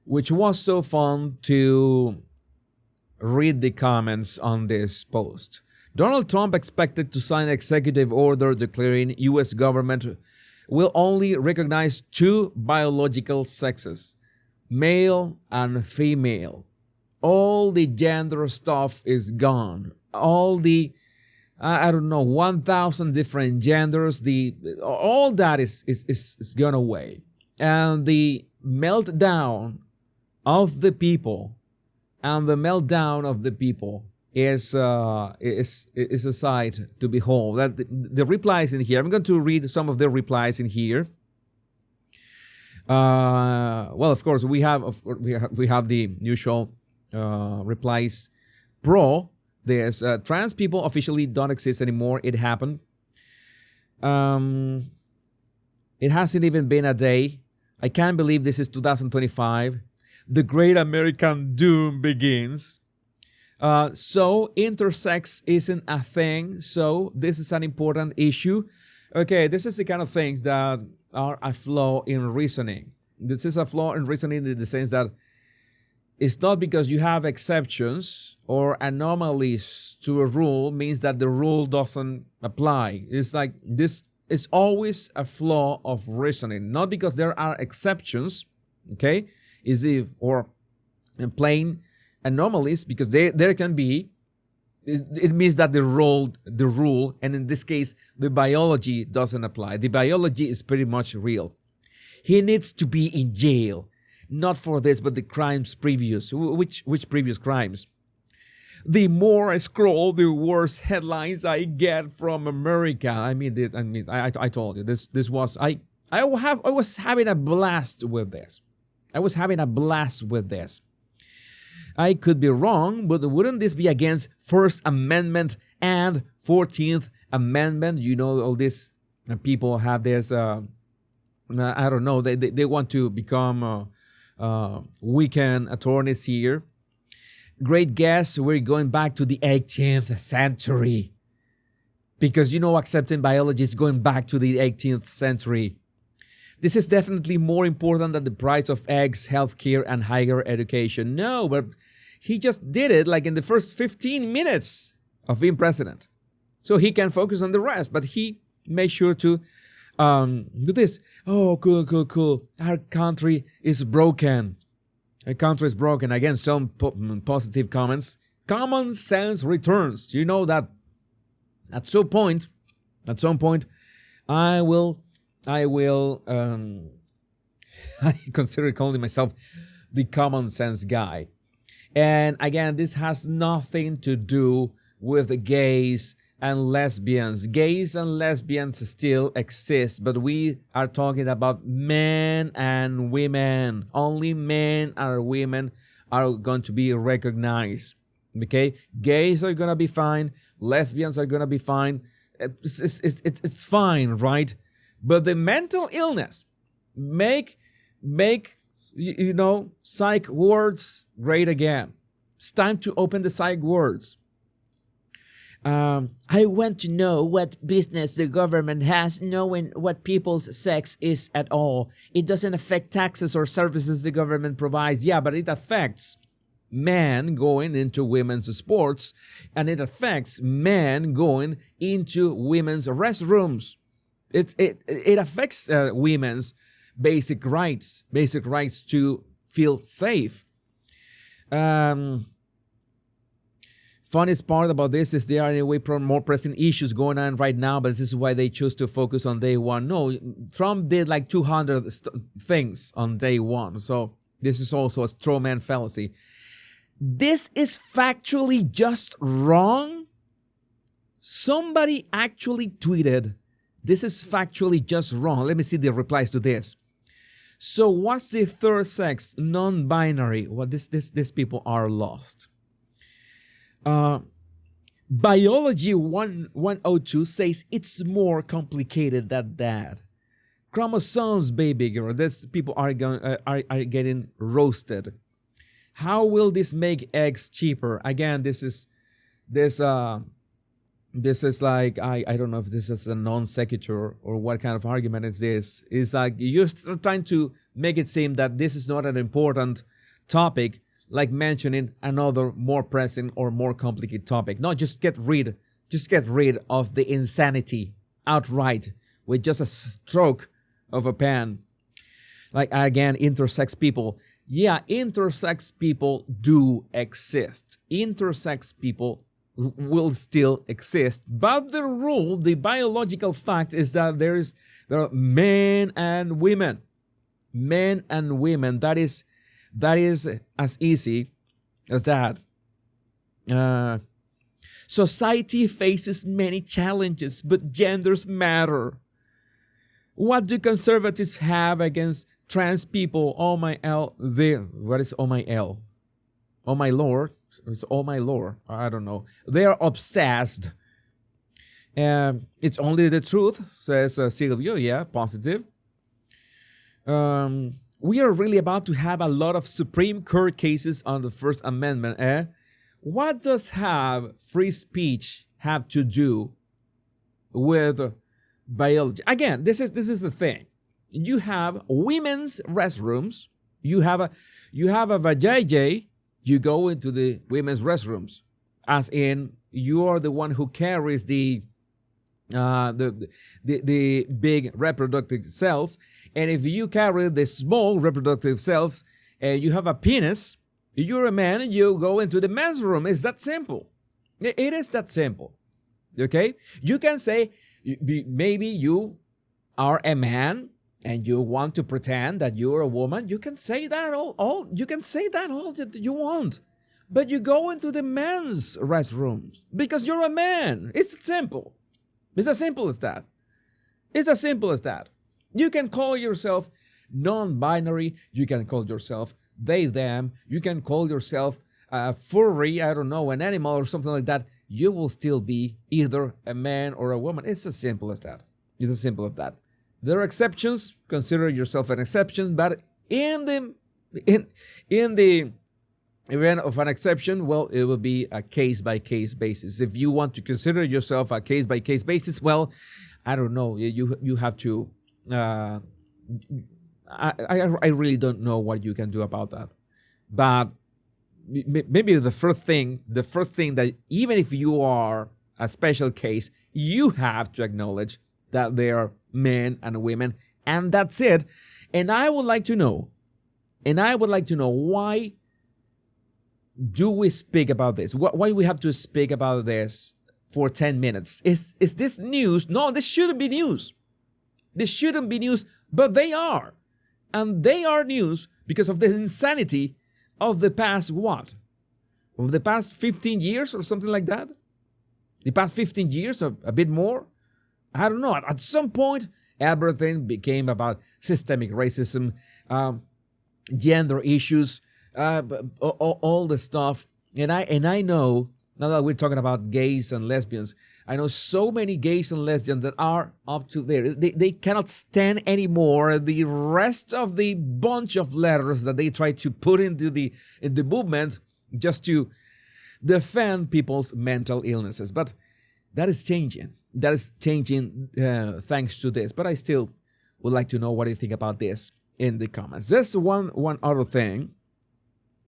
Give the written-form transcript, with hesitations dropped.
which was so fun to read the comments on this post. Donald Trump expected to sign an executive order declaring U.S. government will only recognize two biological sexes, male and female. All the gender stuff is gone. All the, I don't know, 1,000 different genders, all that is gone away. And the meltdown of the people is a sight to behold. That the replies in here, I'm going to read some of the replies in here. Well, of course, we have the usual replies pro. There's trans people officially don't exist anymore. It happened. It hasn't even been a day. I can't believe this is 2025. The great American doom begins. So intersex isn't a thing. So this is an important issue. Okay, this is the kind of things that are a flaw in reasoning. This is a flaw in reasoning in the sense that it's not because you have exceptions or anomalies to a rule means that the rule doesn't apply. It's like this is always a flaw of reasoning, not because there are exceptions, okay, or plain anomalies, because there can be. It means that the rule, and in this case, the biology doesn't apply. The biology is pretty much real. He needs to be in jail. Not for this, but the crimes previous. Which previous crimes? The more I scroll, the worse headlines I get from America. I told you this was I was having a blast with this. I could be wrong, but wouldn't this be against First Amendment and 14th Amendment? You know, all these people have this. I don't know. They want to become weekend attorneys here. Great guess. We're going back to the 18th century. Because, accepting biology is going back to the 18th century. This is definitely more important than the price of eggs, healthcare, and higher education. No, but he just did it like in the first 15 minutes of being president. So he can focus on the rest, but he made sure to do this. Oh, cool. Our country is broken. Again, some positive comments. Common sense returns. You know that at some point, I consider calling myself the common sense guy. And again, this has nothing to do with the gays and lesbians. Gays and lesbians still exist, but we are talking about men and women. Only men and women are going to be recognized. Okay? Gays are going to be fine. Lesbians are going to be fine. It's fine, right? But the mental illness, make psych wards great again. It's time to open the psych wards. I want to know what business the government has knowing what people's sex is at all. It doesn't affect taxes or services the government provides. Yeah, but it affects men going into women's sports, and it affects men going into women's restrooms. It affects women's basic rights to feel safe. Funniest part about this is there are anyway more pressing issues going on right now, but this is why they choose to focus on day one. No, Trump did like 200 things on day one, so this is also a straw man fallacy. This is factually just wrong. Somebody actually tweeted, this is factually just wrong. Let me see the replies to this. So what's the third sex? Non-binary. Well, these people are lost. Biology 102 says it's more complicated than that. Chromosomes, baby girl. These people are getting roasted. How will this make eggs cheaper? Again, this is like, I don't know if this is a non sequitur or what kind of argument is this. It's like you're trying to make it seem that this is not an important topic like mentioning another more pressing or more complicated topic. No, just get rid of the insanity outright with just a stroke of a pen. Like, again, intersex people. Yeah, intersex people do exist. Intersex people will still exist. But the rule, the biological fact is that there are men and women. Men and women. That is as easy as that. Society faces many challenges, but genders matter. What do conservatives have against trans people? Oh my L. What is oh my L? Oh my Lord. It's oh my Lord. I don't know. They are obsessed. It's only the truth, says Silvio. Yeah, positive. We are really about to have a lot of Supreme Court cases on the First Amendment. What does free speech have to do with biology? Again, this is the thing. You have women's restrooms. You have a vajayjay. You go into the women's restrooms, as in you are the one who carries the big reproductive cells, and if you carry the small reproductive cells and you have a penis, you're a man and you go into the men's room. It's that simple. It is that simple. Okay? You can say maybe you are a man and you want to pretend that you're a woman. You can say that all you can say that all that you want. But you go into the men's restrooms because you're a man. It's simple. It's as simple as that. It's as simple as that. You can call yourself non-binary. You can call yourself they, them. You can call yourself furry, I don't know, an animal or something like that. You will still be either a man or a woman. It's as simple as that. It's as simple as that. There are exceptions. Consider yourself an exception. But in the event of an exception, well, it will be a case-by-case basis. If you want to consider yourself a case-by-case basis, well, I don't know. You have to. I really don't know what you can do about that. But maybe the first thing that even if you are a special case, you have to acknowledge that there are men and women, and that's it. And I would like to know why do we speak about this? Why we have to speak about this for 10 minutes? Is this news? No, this shouldn't be news. This shouldn't be news, but they are. And they are news because of the insanity of the past what? Of the past 15 years or something like that? The past 15 years or a bit more? I don't know. At some point, everything became about systemic racism, gender issues, all the stuff. And I know, now that we're talking about gays and lesbians, I know so many gays and lesbians that are up to there. They cannot stand anymore the rest of the bunch of letters that they try to put into the movement just to defend people's mental illnesses. But that is changing. That is changing thanks to this. But I still would like to know what you think about this in the comments. There's one other thing